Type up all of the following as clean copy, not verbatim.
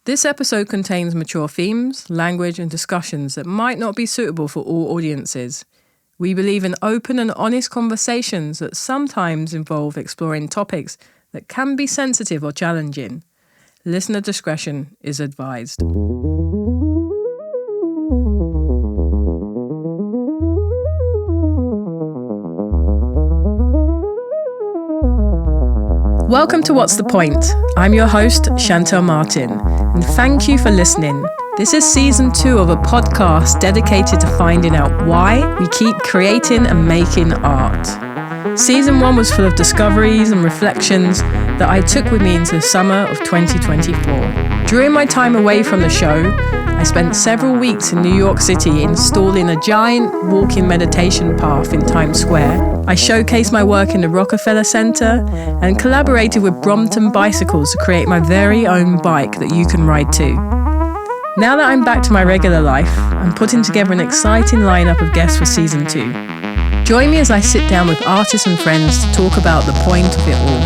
This episode contains mature themes, language, and discussions that might not be suitable for all audiences. We believe in open and honest conversations that sometimes involve exploring topics that can be sensitive or challenging. Listener discretion is advised. Welcome to What's the Point? I'm your host, Shantell Martin, and thank you for listening. This is season 2 of a podcast dedicated to finding out why we keep creating and making art. Season 1 was full of discoveries and reflections that I took with me into the summer of 2024. During my time away from the show, I spent several weeks in New York City installing a giant walking meditation path in Times Square. I showcased my work in the Rockefeller Center and collaborated with Brompton Bicycles to create my very own bike that you can ride too. Now that I'm back to my regular life, I'm putting together an exciting lineup of guests for season 2. Join me as I sit down with artists and friends to talk about the point of it all.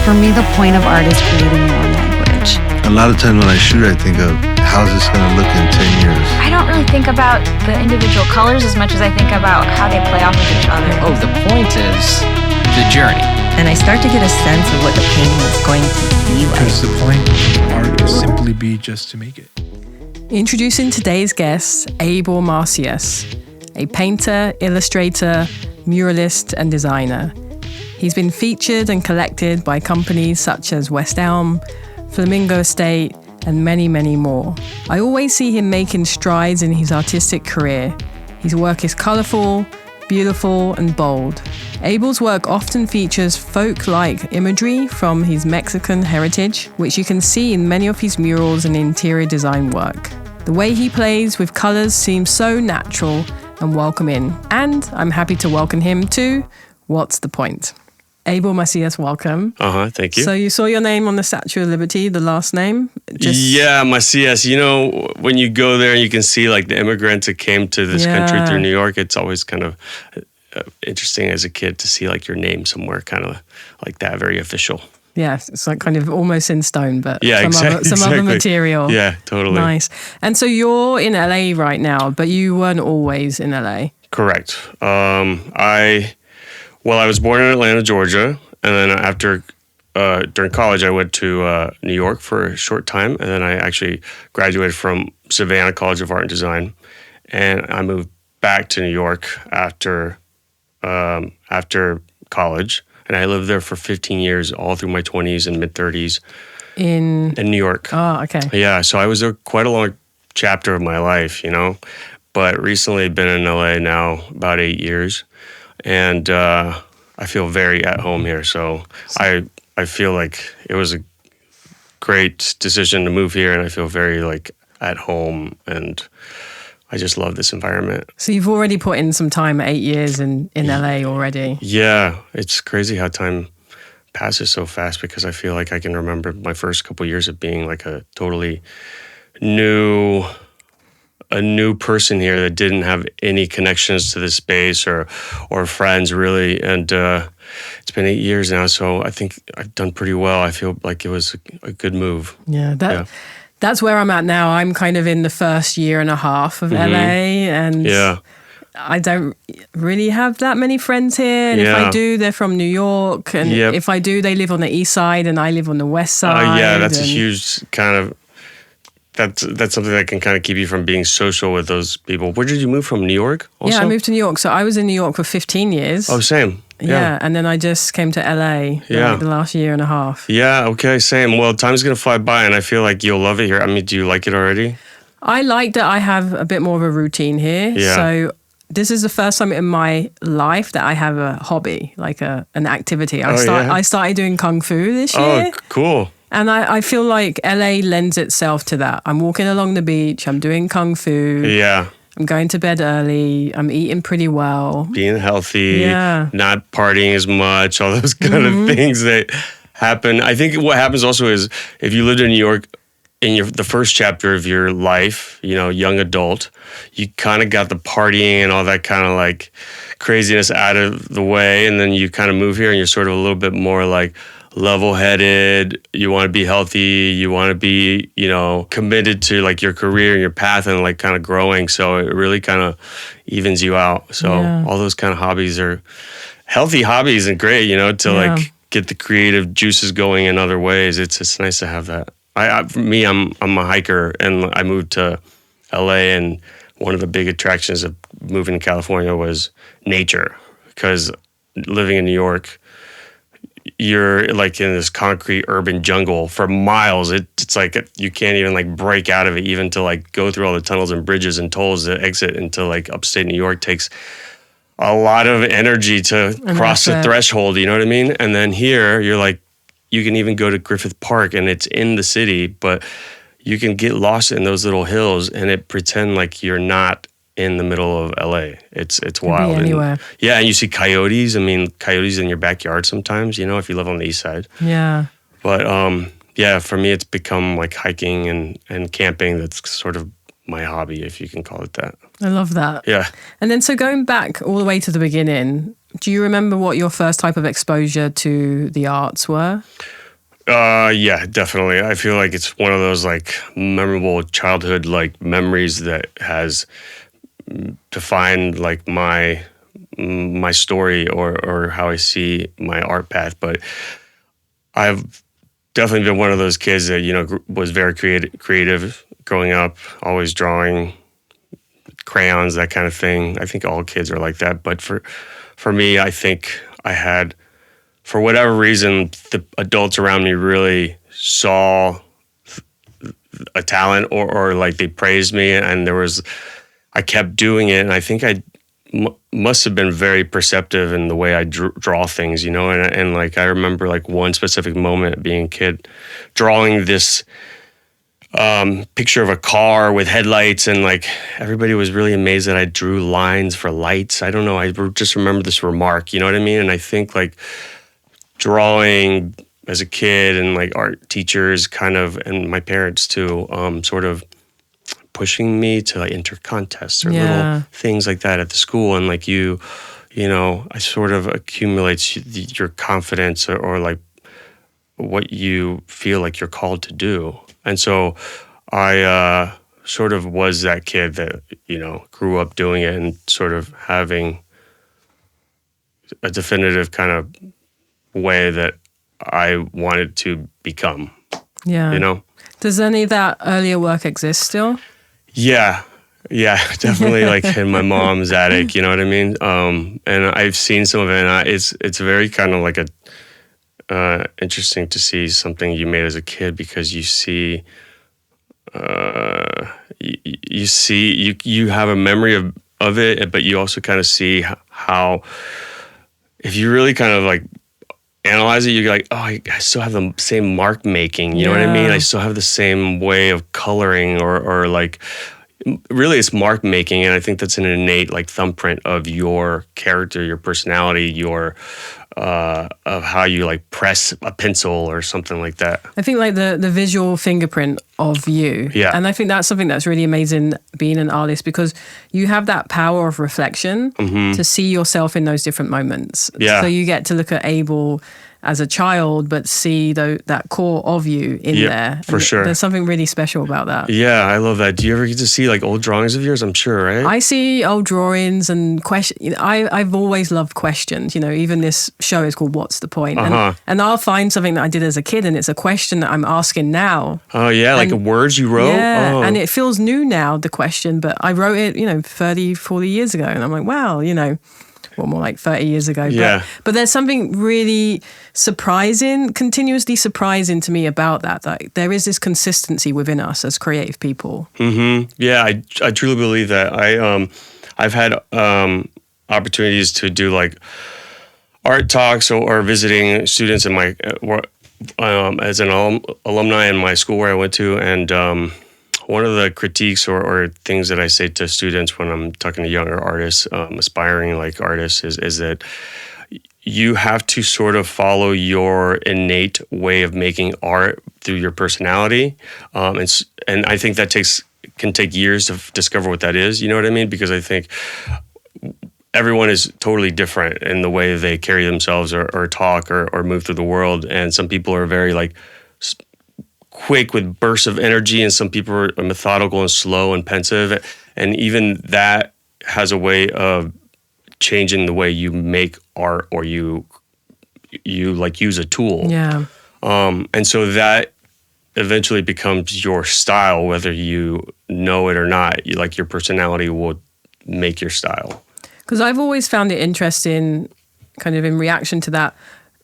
For me, the point of art is creating your own language. A lot of times when I shoot, I think of how's this going to look in 10 years. I don't really think about the individual colors as much as I think about how they play off of each other. Oh, the point is the journey. And I start to get a sense of what the painting is going to be like. Because the point of art is simply be just to make it. Introducing today's guest, Abel Macias, a painter, illustrator, muralist, and designer. He's been featured and collected by companies such as West Elm, Flamingo Estate, and many, many more. I always see him making strides in his artistic career. His work is colourful, beautiful, and bold. Abel's work often features folk-like imagery from his Mexican heritage, which you can see in many of his murals and interior design work. The way he plays with colours seems so natural and welcoming, and I'm happy to welcome him to What's the Point? Abel Macias, welcome. Thank you. So you saw your name on the Statue of Liberty, the last name? Yeah, Marcias. You know, when you go there and you can see like the immigrants that came to this country through New York, it's always kind of interesting as a kid to see like your name somewhere kind of like that, very official. Yeah, it's like kind of almost in stone, but some other material. Yeah, totally. Nice. And so you're in LA right now, but you weren't always in LA. Correct. I was born in Atlanta, Georgia, and then after during college, I went to New York for a short time, and then I actually graduated from Savannah College of Art and Design, and I moved back to New York after college, and I lived there for 15 years, all through my 20s and mid-30s in New York. Oh, okay. Yeah, so I was there quite a long chapter of my life, you know, but recently I've been in LA now about 8 years. And I feel very at home here. So I feel like it was a great decision to move here, and I feel very like at home, and I just love this environment. So you've already put in some time, 8 years in LA already. Yeah, it's crazy how time passes so fast, because I feel like I can remember my first couple of years of being like a totally new person here that didn't have any connections to this space or friends really, and it's been 8 years now, so I think I've done pretty well. I feel like it was a good move. That's where I'm at now. I'm kind of in the first year and a half of LA, and I don't really have that many friends here, and if I do, they're from New York, and if I do, they live on the east side and I live on the west side. That's a huge kind of That's something that can kind of keep you from being social with those people. Where did you move from? New York also? Yeah, I moved to New York. So I was in New York for 15 years. Oh, same. Yeah, and then I just came to LA the last year and a half. Yeah, okay, same. Well, time's going to fly by, and I feel like you'll love it here. I mean, do you like it already? I like that I have a bit more of a routine here. Yeah. So this is the first time in my life that I have a hobby, like an activity. I started doing Kung Fu this year. Oh, cool. And I feel like LA lends itself to that. I'm walking along the beach, I'm doing Kung Fu. Yeah. I'm going to bed early, I'm eating pretty well. Being healthy, not partying as much, all those kind of things that happen. I think what happens also is if you lived in New York in the first chapter of your life, you know, young adult, you kind of got the partying and all that kind of like craziness out of the way. And then you kind of move here and you're sort of a little bit more like level-headed, you want to be healthy, you want to be, committed to like your career and your path and like kind of growing. So it really kind of evens you out. So all those kind of hobbies are healthy hobbies and great, to like get the creative juices going in other ways. It's nice to have that. For me, I'm a hiker, and I moved to LA, and one of the big attractions of moving to California was nature, because living in New York, you're like in this concrete urban jungle for miles. It's like you can't even like break out of it, even to like go through all the tunnels and bridges and tolls to exit into like upstate New York takes a lot of energy to cross the threshold, you know what I mean? And then here, you're like, you can even go to Griffith Park, and it's in the city, but you can get lost in those little hills and it pretend like you're not in the middle of LA. It's wild. Anywhere. And you see coyotes. I mean, coyotes in your backyard sometimes, if you live on the east side. Yeah. But for me, it's become like hiking and camping. That's sort of my hobby, if you can call it that. I love that. Yeah. And then so going back all the way to the beginning, do you remember what your first type of exposure to the arts were? Yeah, definitely. I feel like it's one of those like memorable childhood like memories that has defined like my story or how I see my art path. But I've definitely been one of those kids that was very creative growing up, always drawing, crayons, that kind of thing. I think all kids are like that. But for me, I think I had, for whatever reason, the adults around me really saw a talent or like they praised me, and I kept doing it. And I think I must have been very perceptive in the way I draw things, and like I remember like one specific moment being a kid drawing this picture of a car with headlights, and like everybody was really amazed that I drew lines for lights. I don't know. I just remember this remark, you know what I mean? And I think like drawing as a kid and like art teachers kind of, and my parents too, sort of pushing me to like enter contests or little things like that at the school. And like I sort of accumulates your confidence or like what you feel like you're called to do. And so I sort of was that kid that, grew up doing it and sort of having a definitive kind of way that I wanted to become. Yeah. Does any of that earlier work exist still? Yeah, definitely like in my mom's attic, you know what I mean? And I've seen some of it, and it's very kind of like interesting to see something you made as a kid, because you see, you have a memory of it, but you also kind of see how, if you really kind of like analyze it, you're like, oh, I still have the same mark making, you know what I mean? I still have the same way of coloring or like, really it's mark making. And I think that's an innate like thumbprint of your character, your personality, of how you like press a pencil or something like that. I think like the visual fingerprint of you. Yeah. And I think that's something that's really amazing being an artist, because you have that power of reflection to see yourself in those different moments. Yeah. So you get to look at Abel as a child, but see that core of you in there. For sure. There's something really special about that. Yeah, I love that. Do you ever get to see like old drawings of yours? I'm sure, right? I see old drawings and questions. I've always loved questions. Even this show is called What's the Point? And I'll find something that I did as a kid, and it's a question that I'm asking now. Oh, yeah, like words you wrote? Yeah, and it feels new now, the question, but I wrote it, 30, 40 years ago. And I'm like, wow, more like 30 years ago. Yeah. But there's something really continuously surprising to me about that there is this consistency within us as creative people. Yeah, I truly believe that. I've had opportunities to do like art talks or visiting students in my as an alumni in my school where I went to, and one of the critiques or things that I say to students when I'm talking to younger artists, aspiring like artists, is that you have to sort of follow your innate way of making art through your personality, and I think that can take years to discover what that is. You know what I mean? Because I think everyone is totally different in the way they carry themselves or talk or move through the world. And some people are very like quick with bursts of energy, and some people are methodical and slow and pensive. And even that has a way of changing the way you make art or you like use a tool. Yeah. And so that eventually becomes your style, whether you know it or not. Like your personality will make your style. Because I've always found it interesting, kind of in reaction to that,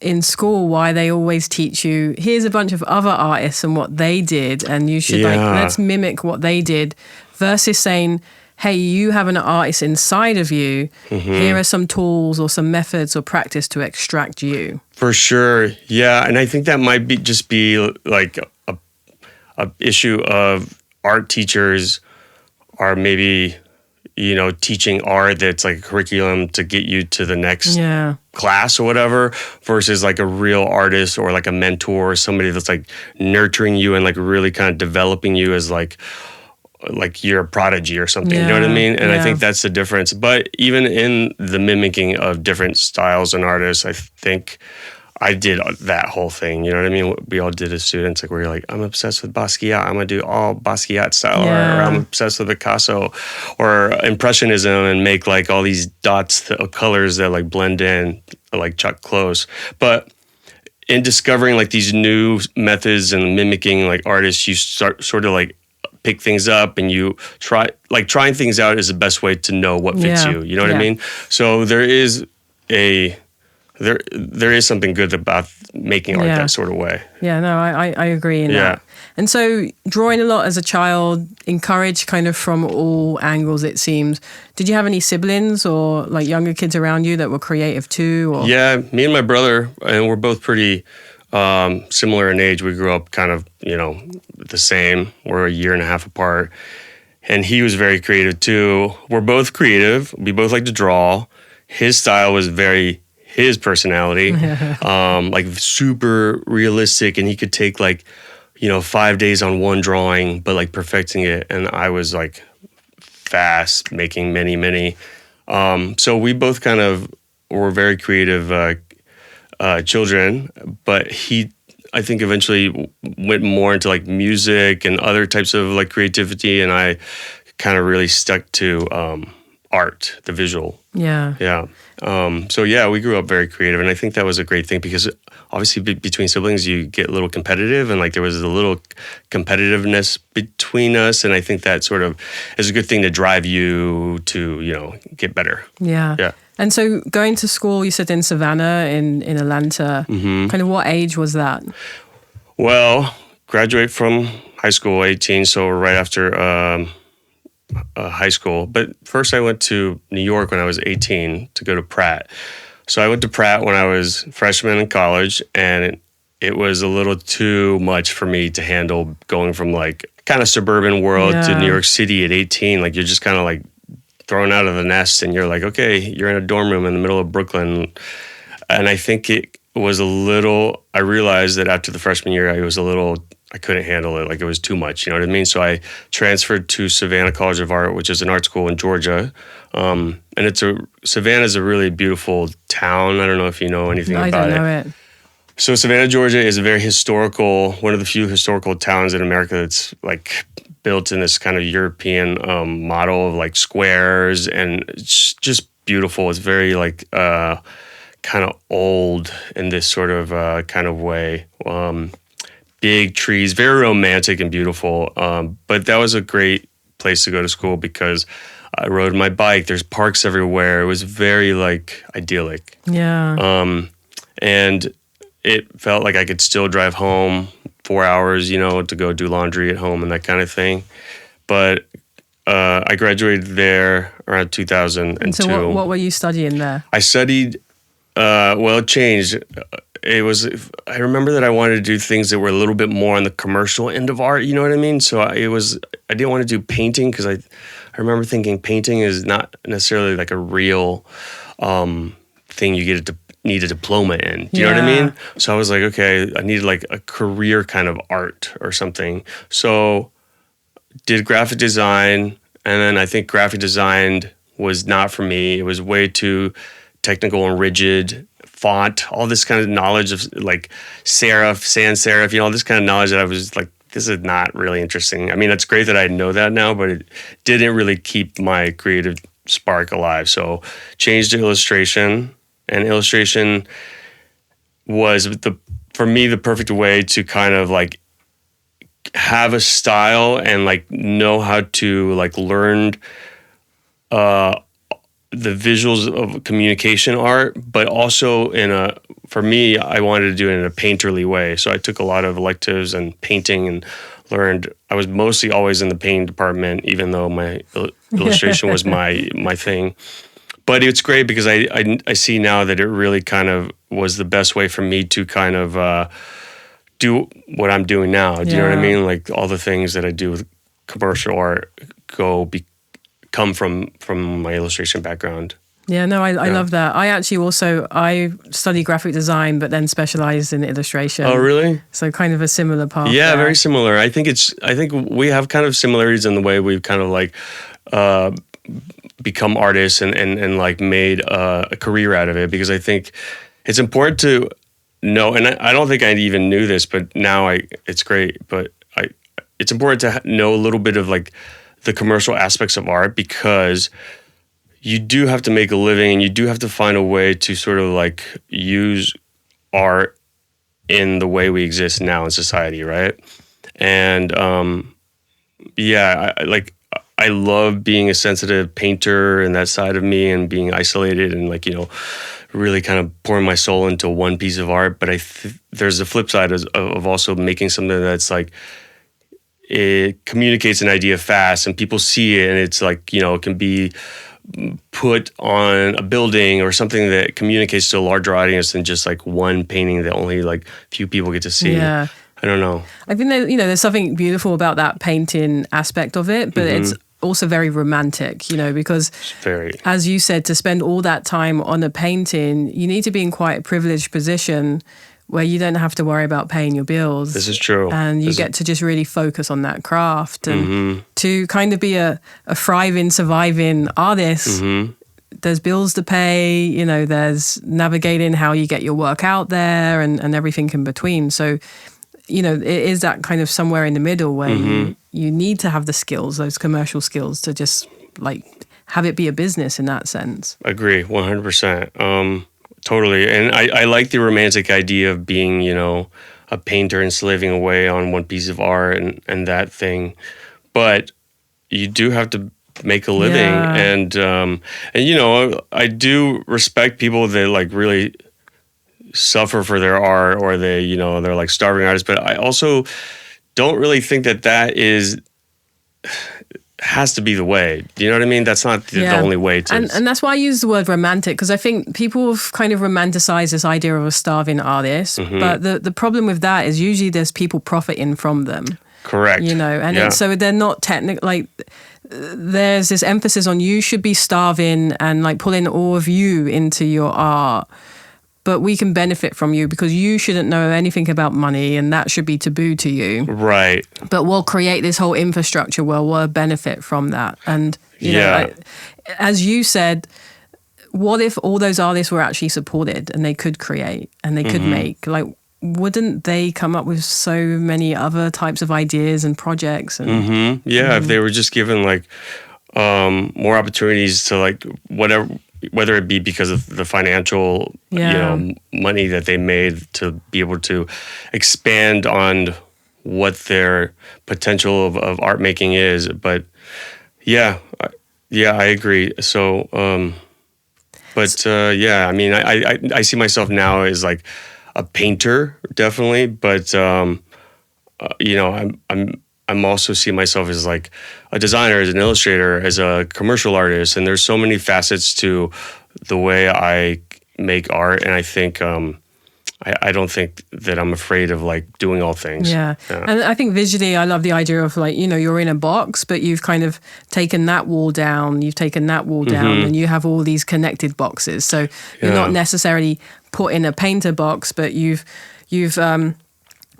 in school, why they always teach you, here's a bunch of other artists and what they did, and you should let's mimic what they did, versus saying, hey, you have an artist inside of you. Mm-hmm. Here are some tools or some methods or practice to extract you. For sure. Yeah. And I think that might be like a issue of art teachers are maybe, teaching art that's like a curriculum to get you to the next class or whatever, versus like a real artist or like a mentor or somebody that's like nurturing you and like really kind of developing you as like you're a prodigy or something, you know what I mean? And I think that's the difference. But even in the mimicking of different styles and artists, I think I did that whole thing, you know what I mean? We all did as students, like we're like, I'm obsessed with Basquiat, I'm gonna do all Basquiat style art, or I'm obsessed with Picasso or Impressionism and make like all these dots of colors that like blend in, like Chuck Close. But in discovering like these new methods and mimicking like artists, you start sort of like pick things up and you trying things out is the best way to know what fits you. You know what I mean? So there is something good about making art that sort of way. Yeah, no, I agree in that. And so drawing a lot as a child, encouraged kind of from all angles, it seems. Did you have any siblings or like younger kids around you that were creative too? Or? Yeah, me and my brother, and we're both pretty similar in age. We grew up kind of, the same. We're a year and a half apart. And he was very creative too. We're both creative. We both like to draw. His style was very his personality, like super realistic. And he could take like, 5 days on one drawing, but like perfecting it. And I was like fast, making many. So we both kind of were very creative children, but he, I think, eventually went more into like music and other types of like creativity, and I kind of really stuck to art, the visual. Yeah. So yeah, we grew up very creative, and I think that was a great thing because obviously between siblings you get a little competitive, and like there was a little competitiveness between us, and I think that sort of is a good thing to drive you to get better. Yeah. And so going to school, you said in Savannah, in Atlanta, kind of what age was that? Well, graduate from high school, 18, so right after high school. But first I went to New York when I was 18 to go to Pratt. So I went to Pratt when I was freshman in college, and it was a little too much for me to handle going from like kind of suburban world to New York City at 18. Like you're just kind of like thrown out of the nest, and you're like, okay, you're in a dorm room in the middle of Brooklyn. And I think it was I realized that after the freshman year, I couldn't handle it. Like it was too much, you know what I mean? So I transferred to Savannah College of Art, which is an art school in Georgia. And Savannah's a really beautiful town. I don't know if you know anything about it. I don't know it. So Savannah, Georgia is a very one of the few historical towns in America that's like built in this kind of European model of like squares, and it's just beautiful. It's very like kind of old in this sort of kind of way. Big trees, very romantic and beautiful. But that was a great place to go to school because I rode my bike. There's parks everywhere. It was very like idyllic. Yeah. And it felt like I could still drive home 4 hours, to go do laundry at home and that kind of thing. But I graduated there around 2002. And so what were you studying there? I studied, it changed. I remember that I wanted to do things that were a little bit more on the commercial end of art, you know what I mean? So I didn't want to do painting because I remember thinking painting is not necessarily like a real thing you need a diploma in. Do you know what I mean? So I was like, okay, I needed like a career kind of art or something. So did graphic design, and then I think graphic design was not for me. It was way too technical and rigid. Font, all this kind of knowledge of like serif, sans serif, all this kind of knowledge that I was like, this is not really interesting. I mean, it's great that I know that now, but it didn't really keep my creative spark alive. So changed to illustration, and illustration was for me the perfect way to kind of like have a style and like know how to like learn the visuals of communication art, but also for me, I wanted to do it in a painterly way. So I took a lot of electives and painting and learned. I was mostly always in the painting department, even though my illustration was my thing. But it's great because I see now that it really kind of was the best way for me to kind of do what I'm doing now. Do you know what I mean? Like all the things that I do with commercial art come from my illustration background. Yeah, no, I love that. I studied graphic design, but then specialized in illustration. Oh, really? So kind of a similar path. Yeah, there. very similar. I think we have kind of similarities in the way we've kind of like become artists and like made a career out of it, because I think it's important to know, and I don't think I even knew this, but now it's great, but it's important to know a little bit of like the commercial aspects of art, because you do have to make a living and you do have to find a way to sort of like use art in the way we exist now in society, right? And I love being a sensitive painter and that side of me, and being isolated and like, really kind of pouring my soul into one piece of art. But there's the flip side of also making something that's like, it communicates an idea fast and people see it, and it's like, it can be put on a building or something that communicates to a larger audience than just like one painting that only like few people get to see. Yeah. I don't know. I think that, there's something beautiful about that painting aspect of it, but it's also very romantic, because as you said, to spend all that time on a painting, you need to be in quite a privileged position where you don't have to worry about paying your bills. This is true. And you get to just really focus on that craft. And to kind of be a thriving, surviving artist, there's bills to pay, there's navigating how you get your work out there and everything in between. So, it is that kind of somewhere in the middle where you need to have the skills, those commercial skills, to just like have it be a business in that sense. Agree, 100%. Totally. And I like the romantic idea of being, a painter and slaving away on one piece of art and that thing. But you do have to make a living. Yeah. And I do respect people that like really suffer for their art, or they're like starving artists. But I also don't really think that has to be the way. Do you know what I mean? That's not the only way to... And that's why I use the word romantic, because I think people have kind of romanticized this idea of a starving artist. But the problem with that is usually there's people profiting from them. Correct. So they're not technical. Like, there's this emphasis on you should be starving and like pulling all of you into your art. But we can benefit from you because you shouldn't know anything about money, and that should be taboo to you. Right. But we'll create this whole infrastructure where we'll benefit from that. And, as you said, what if all those artists were actually supported and they could create and they could make? Like, wouldn't they come up with so many other types of ideas and projects? And, if they were just given like more opportunities to like whether it be because of the financial, money that they made to be able to expand on what their potential of art making is. But I agree. So, I mean, I see myself now as like a painter, definitely. But, I'm also see myself as like a designer, as an illustrator, as a commercial artist, and there's so many facets to the way I make art. And I think I don't think that I'm afraid of like doing all things. Yeah. And I think visually, I love the idea of like, you're in a box, but you've kind of taken that wall down, and you have all these connected boxes. So you're not necessarily put in a painter box, but you've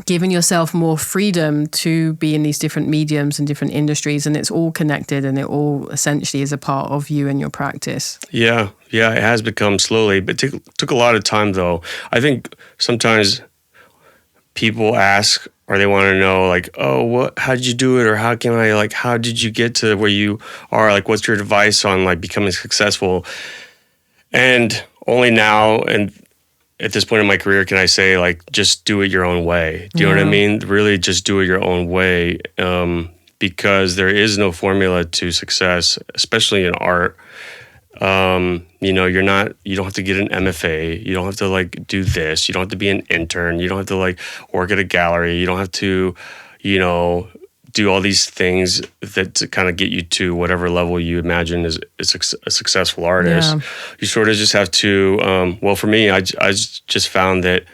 giving yourself more freedom to be in these different mediums and different industries, and it's all connected and it all essentially is a part of you and your practice. Yeah, it has become slowly, but it took a lot of time though. I think sometimes people ask or they want to know like, oh, how did you do it? Or how did you get to where you are? Like, what's your advice on like becoming successful? And only now and at this point in my career can I say like, just do it your own way. Do you know what I mean? Really just do it your own way. Because there is no formula to success, especially in art. You don't have to get an MFA. You don't have to like do this. You don't have to be an intern. You don't have to like work at a gallery. You don't have to, do all these things that kind of get you to whatever level you imagine is a successful artist. Yeah. You sort of just have to, for me, I just found that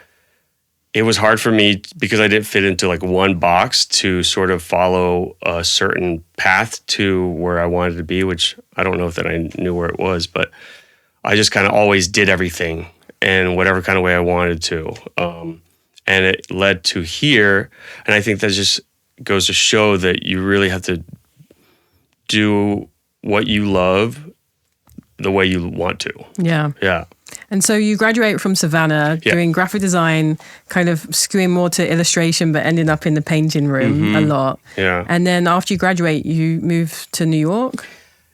it was hard for me because I didn't fit into like one box to sort of follow a certain path to where I wanted to be, which I don't know if that I knew where it was, but I just kind of always did everything in whatever kind of way I wanted to. And it led to here. And I think that just goes to show that you really have to do what you love the way you want to. Yeah. Yeah. And so you graduate from Savannah doing graphic design, kind of skewing more to illustration, but ending up in the painting room a lot. Yeah. And then after you graduate, you move to New York?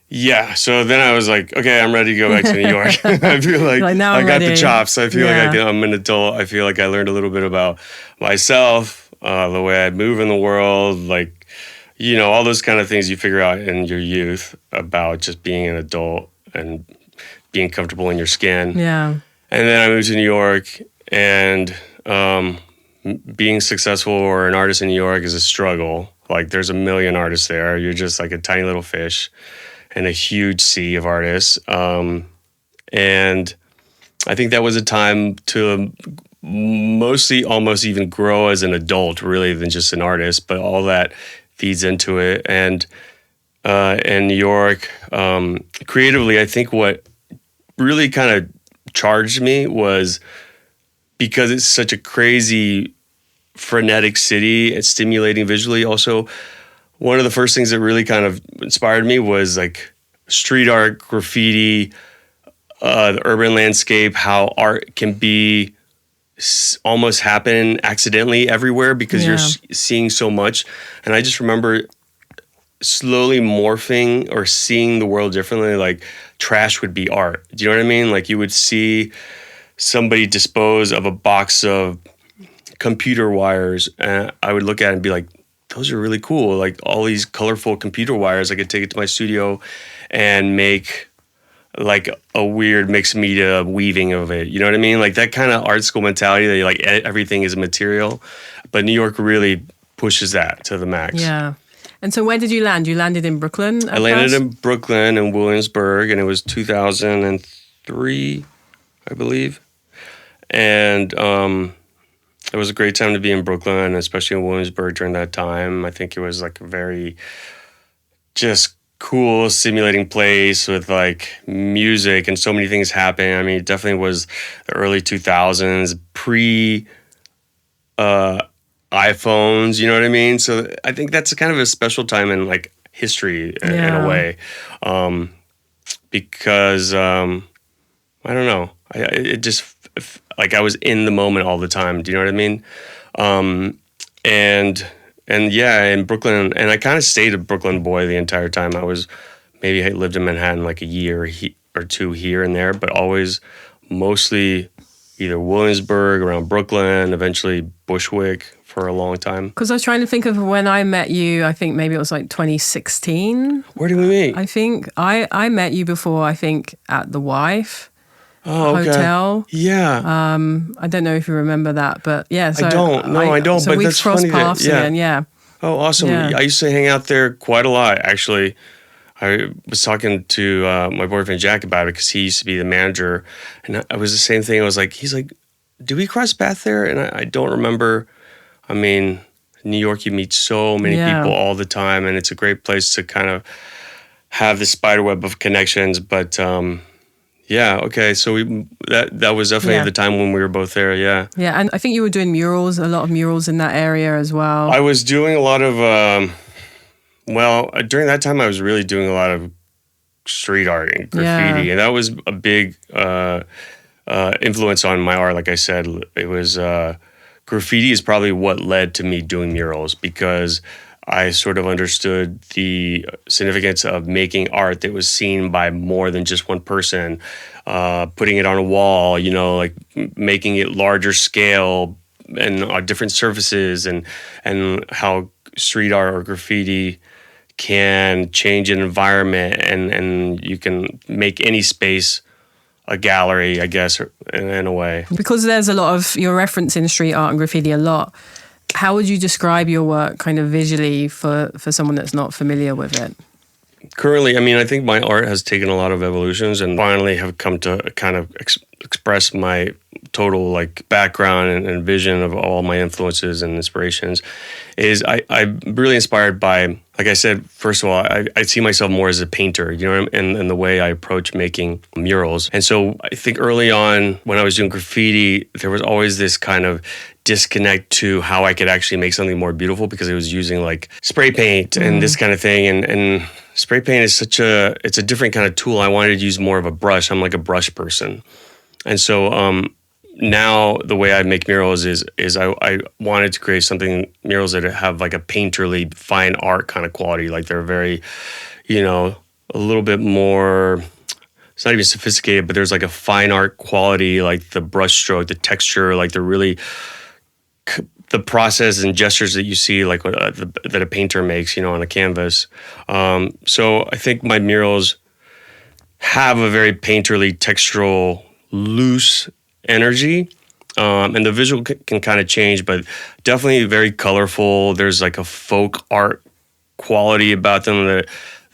Yeah. So then I was like, okay, I'm ready to go back to New York. I feel like now I got ready. the chops. I feel like I'm an adult. I feel like I learned a little bit about myself, the way I move in the world, like, all those kind of things you figure out in your youth about just being an adult and being comfortable in your skin. Yeah. And then I moved to New York, and being successful or an artist in New York is a struggle. Like, there's a million artists there. You're just like a tiny little fish in a huge sea of artists. And I think that was a time to mostly almost even grow as an adult, really, than just an artist, but all that feeds into it. And in New York, creatively, I think what really kind of charged me was because it's such a crazy, frenetic city and stimulating visually. Also, one of the first things that really kind of inspired me was like street art, graffiti, the urban landscape, how art can be almost happen accidentally everywhere because you're seeing so much. And I just remember slowly morphing or seeing the world differently. Like, trash would be art. Do you know what I mean? Like, you would see somebody dispose of a box of computer wires, and I would look at it and be like, those are really cool. Like, all these colorful computer wires, I could take it to my studio and make like a weird mixed media weaving of it. You know what I mean? Like, that kind of art school mentality that like everything is a material. But New York really pushes that to the max. Yeah. And so where did you land? You landed in Brooklyn? I landed in Brooklyn and Williamsburg, and it was 2003, I believe. And it was a great time to be in Brooklyn, especially in Williamsburg during that time. I think it was like a very just cool, stimulating place with like music and so many things happening. I mean, it definitely was the early 2000s, pre iPhones, you know what I mean? So I think that's kind of a special time in like history in a way. Because I don't know, it just like I was in the moment all the time. Do you know what I mean? And yeah, in Brooklyn, and I kind of stayed a Brooklyn boy the entire time. I lived in Manhattan like a year or two here and there, but always mostly either Williamsburg, around Brooklyn, eventually Bushwick for a long time. Because I was trying to think of when I met you. I think maybe it was like 2016. Where did we meet? I think I met you before, I think, at the Wife Hotel. Yeah. I don't know if you remember that, but yeah. So I don't. No, I don't. So but we've that's crossed funny. Paths again. Yeah. Oh, awesome. Yeah. I used to hang out there quite a lot, actually. I was talking to my boyfriend Jack about it because he used to be the manager, and I was the same thing. He's like, "Do we cross paths there?" And I don't remember. I mean, New York, you meet so many people all the time, and it's a great place to kind of have this spider web of connections. But Yeah. Okay. So that was definitely the time when we were both there. Yeah. Yeah, and I think you were doing murals, a lot of murals in that area as well. I was doing a lot of. During that time, I was really doing a lot of street art and graffiti, and that was a big influence on my art. Like I said, it was graffiti is probably what led to me doing murals, because I sort of understood the significance of making art that was seen by more than just one person, putting it on a wall, like making it larger scale and on different surfaces, and how street art or graffiti can change an environment, and you can make any space a gallery, I guess, in a way. Because there's a lot of, you're referencing street art and graffiti a lot. How would you describe your work kind of visually for someone that's not familiar with it? Currently, I mean, I think my art has taken a lot of evolutions and finally have come to kind of express my total background and vision of all my influences and inspirations. I'm really inspired by, like I said, first of all, I see myself more as a painter, and the way I approach making murals. And so I think early on when I was doing graffiti, there was always this kind of disconnect to how I could actually make something more beautiful, because it was using spray paint and this kind of thing. And spray paint is it's a different kind of tool. I wanted to use more of a brush. I'm like a brush person. And so now the way I make murals is I wanted to create murals that have a painterly fine art kind of quality. They're very, a little bit more, it's not even sophisticated, but there's a fine art quality, the brush stroke, the texture, the process and gestures that you see, that a painter makes, on a canvas. So I think my murals have a very painterly, textural, loose energy, and the visual can kind of change, but definitely very colorful. There's a folk art quality about them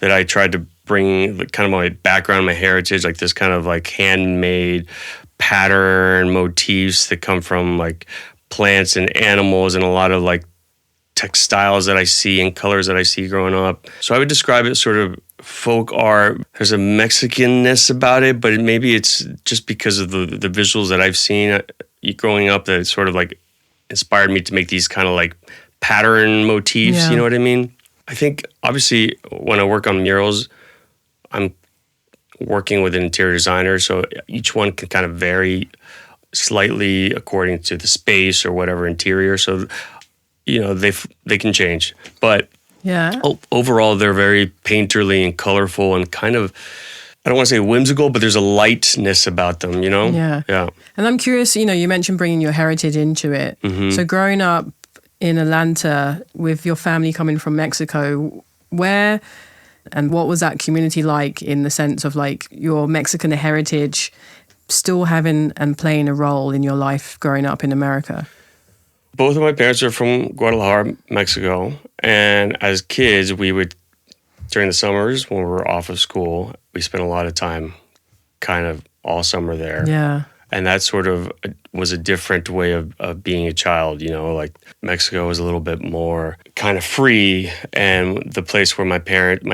that I tried to bring, kind of my background, my heritage, this kind of handmade pattern motifs that come from plants and animals, and a lot of textiles that I see and colors that I see growing up. So I would describe it sort of folk art. There's a Mexicanness about it, but maybe it's just because of the visuals that I've seen growing up that sort of inspired me to make these kind of pattern motifs. You know what I mean? I think obviously when I work on murals, I'm working with an interior designer, so each one can kind of vary slightly according to the space or whatever interior. So, they can change. But overall, they're very painterly and colorful and kind of, I don't want to say whimsical, but there's a lightness about them, Yeah. And I'm curious, you mentioned bringing your heritage into it. Mm-hmm. So growing up in Atlanta with your family coming from Mexico, where and what was that community like, in the sense of your Mexican heritage still having and playing a role in your life growing up in America? Both of my parents are from Guadalajara, Mexico. And as kids, we would, during the summers when we were off of school, we spent a lot of time kind of all summer there. Yeah. And that sort of was a different way of being a child, Mexico was a little bit more kind of free. And the place where my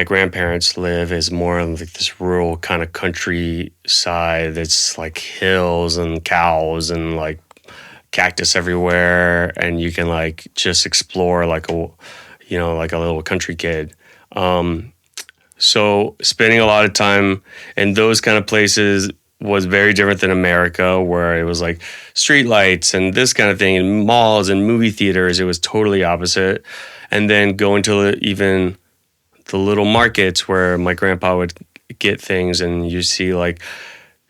grandparents live is more this rural kind of countryside that's hills and cows and cactus everywhere. And you can just explore like a little country kid. So spending a lot of time in those kind of places was very different than America, where it was street lights and this kind of thing, and malls and movie theaters. It was totally opposite. And then going to even the little markets where my grandpa would get things, and you see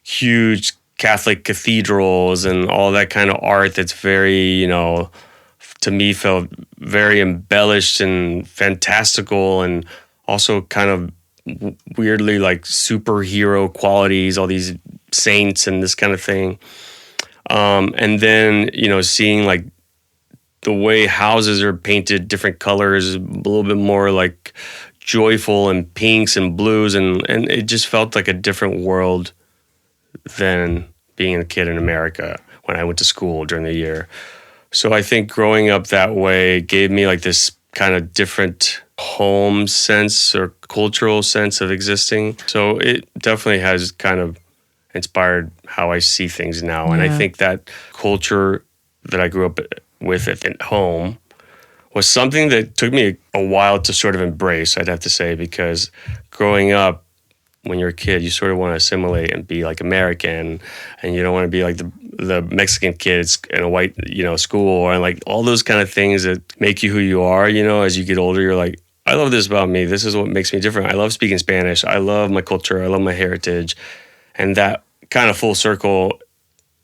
huge Catholic cathedrals and all that kind of art that's very, to me felt very embellished and fantastical, and also kind of weirdly superhero qualities, all these saints and this kind of thing. And then, seeing the way houses are painted different colors, a little bit more joyful and pinks and blues. And it just felt like a different world than being a kid in America when I went to school during the year. So I think growing up that way gave me this kind of different home sense or cultural sense of existing. So it definitely has kind of inspired how I see things now. And I think that culture that I grew up with at home was something that took me a while to sort of embrace, I'd have to say, because growing up, when you're a kid, you sort of want to assimilate and be like American, and you don't want to be like the Mexican kids in a white, school, and like all those kind of things that make you who you are. As you get older, you're like, I love this about me. This is what makes me different. I love speaking Spanish. I love my culture. I love my heritage, and that kind of full circle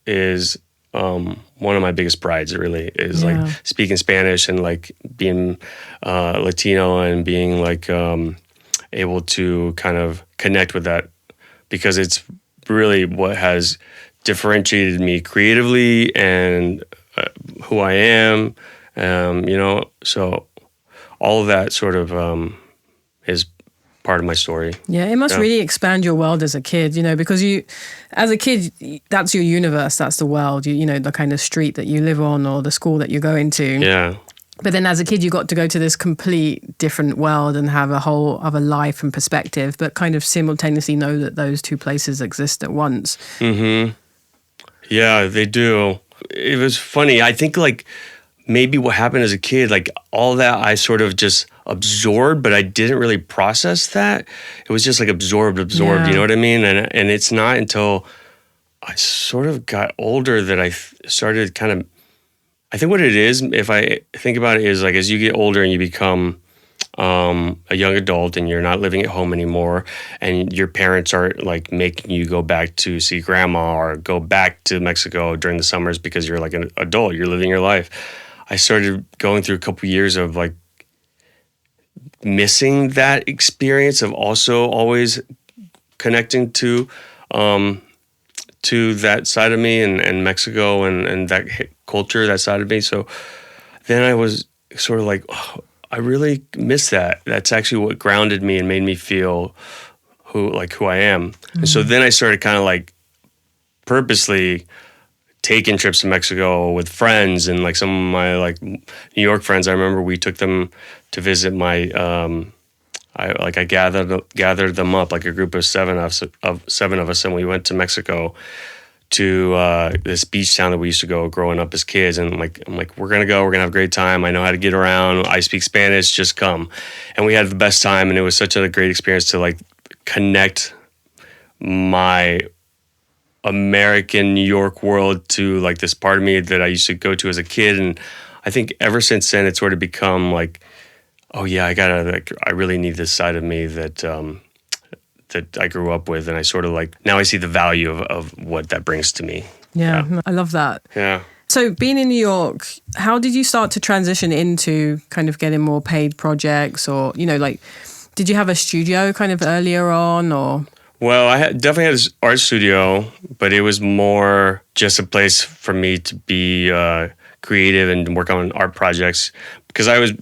is one of my biggest prides. It really is like speaking Spanish and like being Latino and being like able to kind of connect with that, because it's really what has differentiated me creatively and who I am, so all of that sort of is part of my story. Yeah, it must really expand your world as a kid, because as a kid, that's your universe, that's the world, the kind of street that you live on or the school that you go into. Yeah. But then as a kid, you got to go to this complete different world and have a whole other life and perspective, but kind of simultaneously know that those two places exist at once. Mm-hmm. Yeah, they do. It was funny. I think like maybe what happened as a kid, like all that I sort of just absorbed, but I didn't really process that. It was just like absorbed, you know what I mean? And it's not until I sort of got older that I started kind of, I think what it is, if I think about it, is like as you get older and you become a young adult and you're not living at home anymore, and your parents are like making you go back to see grandma or go back to Mexico during the summers because you're like an adult, you're living your life. I started going through a couple years of like missing that experience of also always connecting to that side of me and Mexico and that culture, that side of me. So then I was sort of like, oh, I really miss that. That's actually what grounded me and made me feel who I am. Mm-hmm. And so then I started kind of like purposely taking trips to Mexico with friends, and like some of my like New York friends. I remember we took them to visit my. I gathered them up, like a group of seven of us, and we went to Mexico to this beach town that we used to go growing up as kids. And I'm like, we're gonna have a great time. I know how to get around. I speak Spanish. Just come. And we had the best time, and it was such a great experience to like connect my American New York world to like this part of me that I used to go to as a kid. And I think ever since then, it's sort of become like, oh yeah, I really need this side of me that I grew up with, and I sort of like now I see the value of what that brings to me. Yeah, I love that. Yeah. So being in New York, how did you start to transition into kind of getting more paid projects, or like, did you have a studio kind of earlier on, or? Well, I definitely had an art studio, but it was more just a place for me to be creative and work on art projects, because I was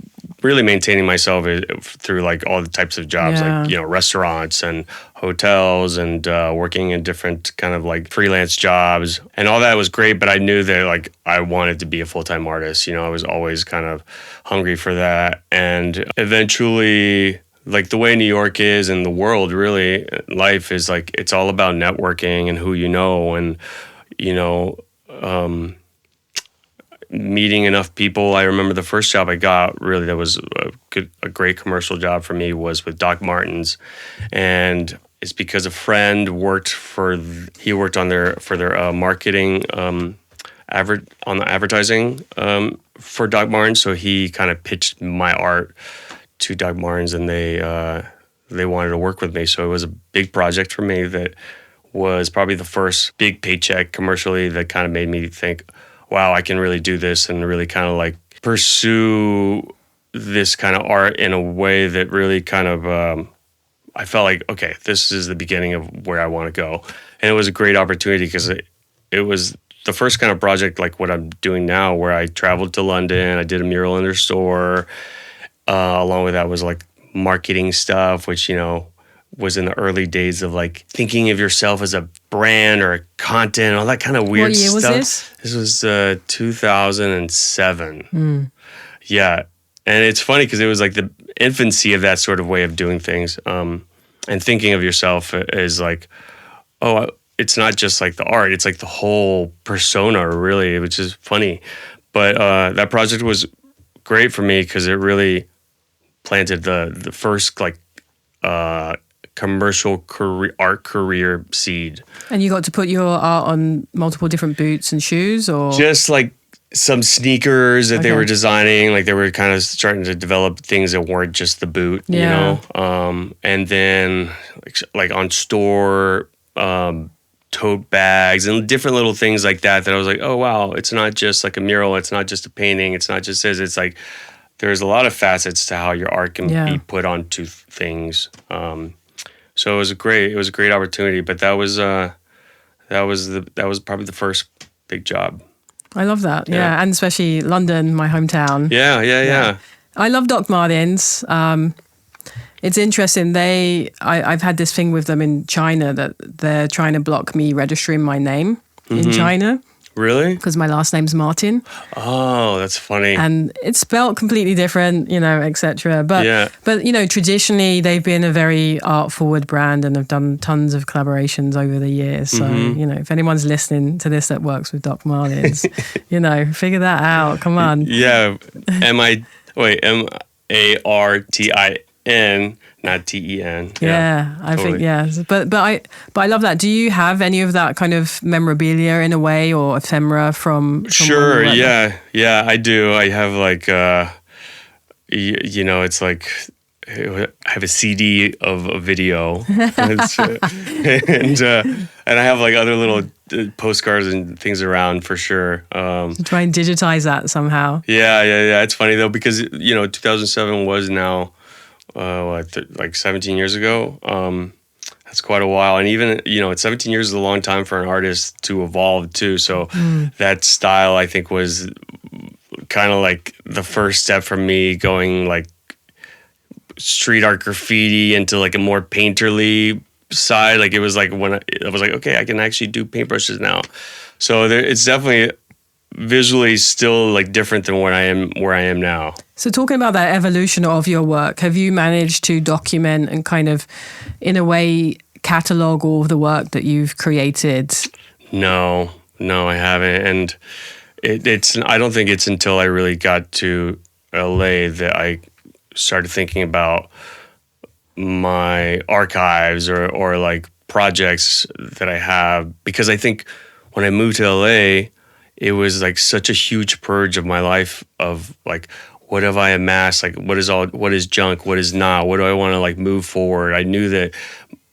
really maintaining myself through like all the types of jobs, like restaurants and hotels and working in different kind of like freelance jobs, and all that was great. But I knew that like I wanted to be a full-time artist. I was always kind of hungry for that, and eventually, like the way New York is and the world, really, life is like, it's all about networking and who you know, and, meeting enough people. I remember the first job I got, really, that was a great commercial job for me, was with Doc Martens. And it's because a friend worked on their marketing, on the advertising for Doc Martens. So he kind of pitched my art to Doc Martens, and they wanted to work with me. So it was a big project for me that was probably the first big paycheck commercially that kind of made me think, wow, I can really do this and really kind of like pursue this kind of art in a way that really kind of, I felt like, okay, this is the beginning of where I want to go. And it was a great opportunity because it was the first kind of project like what I'm doing now, where I traveled to London, I did a mural in their store. Along with that was like marketing stuff, which, was in the early days of like thinking of yourself as a brand or a content, all that kind of weird stuff. What year was this? This was 2007. Yeah. And it's funny because it was like the infancy of that sort of way of doing things. And thinking of yourself as like, oh, it's not just like the art, it's like the whole persona, really, which is funny. But that project was great for me because it really planted the first like commercial art career seed. And you got to put your art on multiple different boots and shoes, or just like some sneakers that they were designing. Like they were kind of starting to develop things that weren't just the boot, you know. And then like on store tote bags and different little things like that. That I was like, oh wow, it's not just like a mural. It's not just a painting. It's not just this. It's like there's a lot of facets to how your art can be put onto things. So it was a great opportunity, but that was probably the first big job. I love that. Yeah. And especially London, my hometown. Yeah. I love Doc Martens. It's interesting. I've had this thing with them in China that they're trying to block me registering my name in China. Really? Because my last name's Martin. Oh, that's funny. And it's spelled completely different, etc. But traditionally they've been a very art-forward brand and have done tons of collaborations over the years. So, if anyone's listening to this that works with Doc Martens, figure that out. Come on. Yeah. M-A-R-T-I-N, not T-E-N. Yeah, I think, But I love that. Do you have any of that kind of memorabilia in a way, or ephemera from Sure, yeah, I do. I have like, it's like, I have a CD of a video, and I have like other little postcards and things around for sure. Try and digitize that somehow. Yeah. It's funny though, because 2007 was now like 17 years ago. That's quite a while, and even 17 years is a long time for an artist to evolve too. So that style, I think, was kind of like the first step for me going like street art graffiti into like a more painterly side. Like it was like when I was like, okay, I can actually do paintbrushes now. So it's definitely visually still like different than where I am now. So talking about that evolution of your work, have you managed to document and kind of, in a way, catalog all of the work that you've created? No, I haven't. And I don't think it's until I really got to LA that I started thinking about my archives or like projects that I have, because I think when I moved to LA, it was like such a huge purge of my life of like, what have I amassed? Like, what is junk? What is not? What do I want to like move forward? I knew that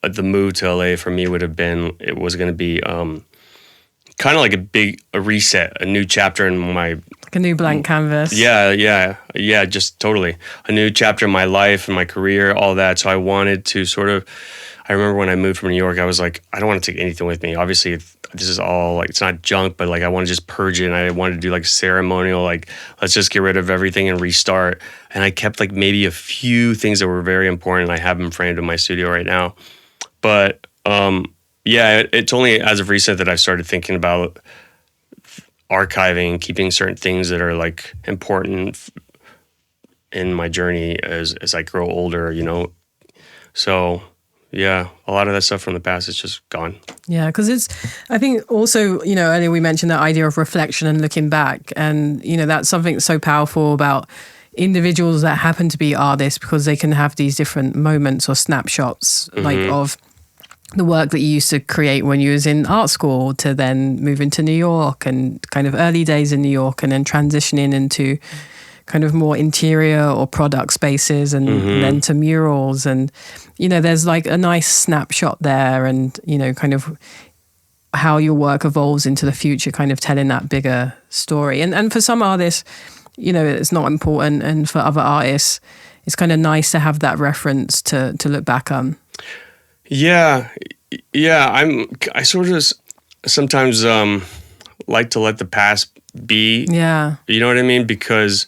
the move to LA for me was going to be kind of like a reset, a new chapter in my, like a new blank canvas. Yeah, just totally a new chapter in my life and my career, all that. So I wanted to I remember when I moved from New York, I was like, I don't want to take anything with me. Obviously, this is all like, it's not junk, but like I want to just purge it. And I wanted to do like ceremonial, like let's just get rid of everything and restart. And I kept like maybe a few things that were very important. I have them framed in my studio right now. But it's only as of recent that I've started thinking about archiving, keeping certain things that are like important in my journey as I grow older, So yeah, a lot of that stuff from the past is just gone. Yeah, because I think also, earlier we mentioned that idea of reflection and looking back. And, that's something so powerful about individuals that happen to be artists, because they can have these different moments or snapshots like of the work that you used to create when you was in art school, to then move into New York and kind of early days in New York, and then transitioning into kind of more interior or product spaces, and then to murals. And, there's like a nice snapshot there, and, kind of how your work evolves into the future, kind of telling that bigger story. And for some artists, it's not important. And for other artists, it's kind of nice to have that reference to look back on. Yeah. I sort of sometimes like to let the past be. Yeah. You know what I mean? Because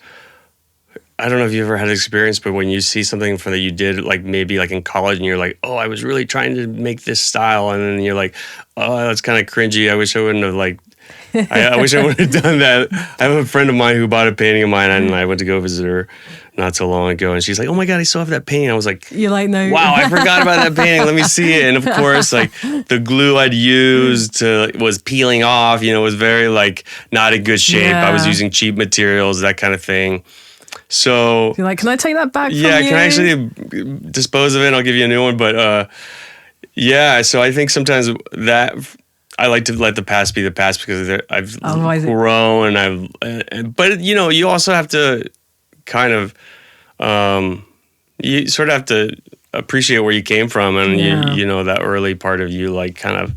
I don't know if you ever had this experience, but when you see something that you did, like maybe like in college, and you're like, oh, I was really trying to make this style, and then you're like, oh, that's kind of cringy. I wish I wouldn't have I wish I would have done that. I have a friend of mine who bought a painting of mine, and I went to go visit her not so long ago, and she's like, "Oh my God, I still have that painting." I was like, You're like, no. "Wow, I forgot about that painting. Let me see it." And of course, like the glue I'd used was peeling off. Was very like not in good shape. Yeah. I was using cheap materials, that kind of thing. So You're like, can I take that back? yeah, from you? can I actually dispose of it? I'll give you a new one. But yeah, so I think sometimes that I like to let the past be the past because I've grown and but you also have to kind of, you sort of have to appreciate where you came from and that early part of you, like kind of